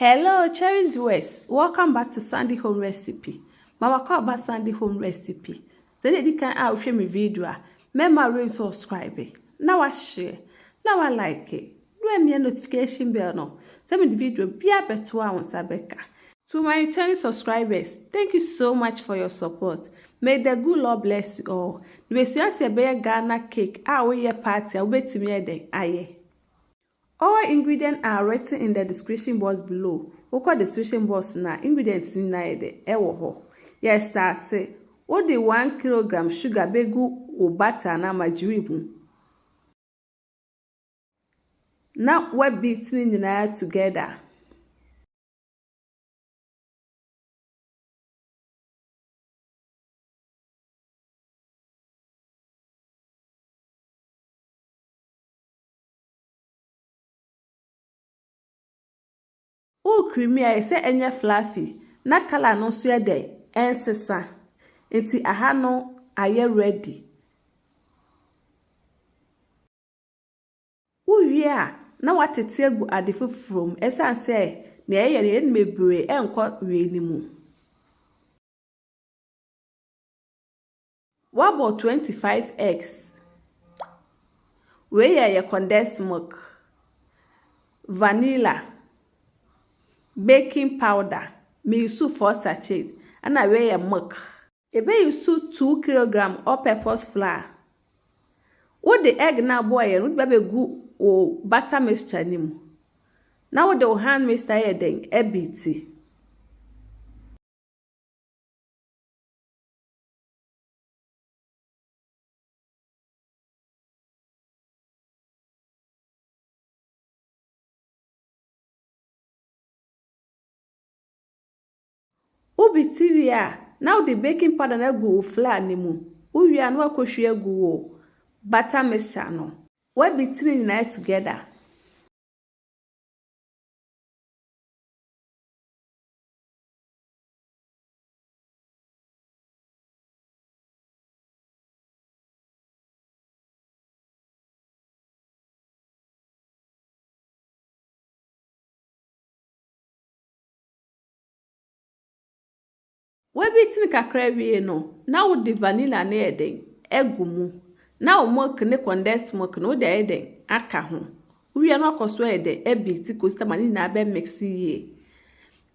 Hello, cherished viewers. Welcome back to Sandy Home Recipe. Mama call about Sandy Home Recipe. Then you can out share my video. Remember to subscribe. Now I share. Now I like it. Do me a notification bell no. Send me the video. Be a better one Sabeka. To my returning subscribers, thank you so much for your support. May the good Lord bless you all. The best you see a Ghana cake. I will your party. I will bet me the aye. All ingredients are written in the description box below. Wokɔ description box na ingredients in na de ɛwɔ hɔ. Yes, start. What the 1 kilogram sugar begu o butter na margarine mu. Now we beat ni nyinaa together. O creamy I say enye fluffy. Na color no so de ensesa. Enti aha no aye ready. Uwie a na watete egu ade foforo esan say na eye ne mebre enko wie ni mu. What about 25 eggs? Where your condensed milk, vanilla, baking powder, me use 4 sachets, and I weigh your milk. Ebe use 2 kilogram all-purpose flour. What the egg now boil would be good or butter mixture nimu. Now the hand mixture here then a bit. Ubi TV now the baking powder na go flour nimu. Uwi anu akohwe agu butter mixture no. We beat it together. We beating kakra wie no. Now the vanilla na eden egu mu. Now milk ne condensed milk no de eden aka ho. We are not koso eden e beat costa mani na be mix ye.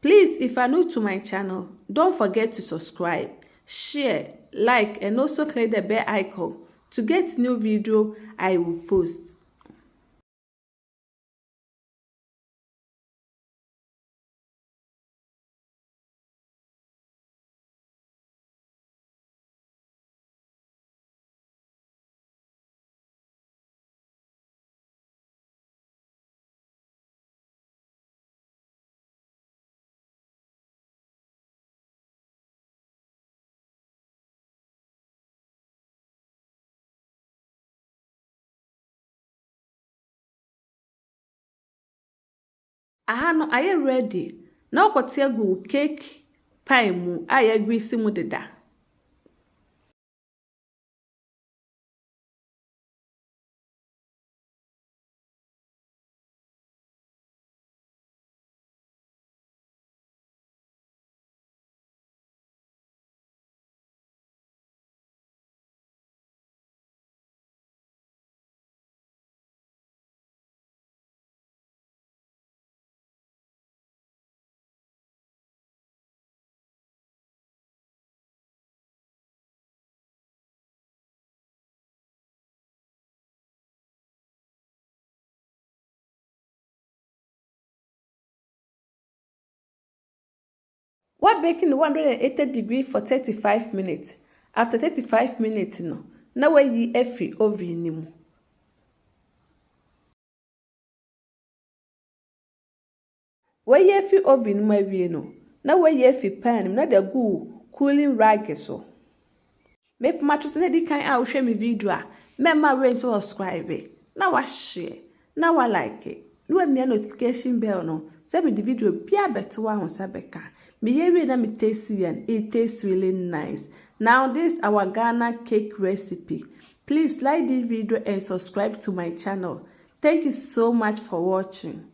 Please, if you are new to my channel, don't forget to subscribe, share, like and also click the bell icon to get new video I will post. Aha no aye ready. Na okote agu cake pie mu aye grease mu deda. What baking 180 degrees for 35 minutes. After 35 minutes no, na we yi efi oven ni mu. We yi efi oven mu awie no, na we yi efi pan na de go cooling rag so. Me matches na di kan a wo hwe me video a, memma range to subscribe. Na wa share, na wa like it. No me notification bell no. Say me the video bia beto wa ho sabeka. Me here na me taste and it tastes really nice. Now this our Ghana cake recipe. Please like this video and subscribe to my channel. Thank you so much for watching.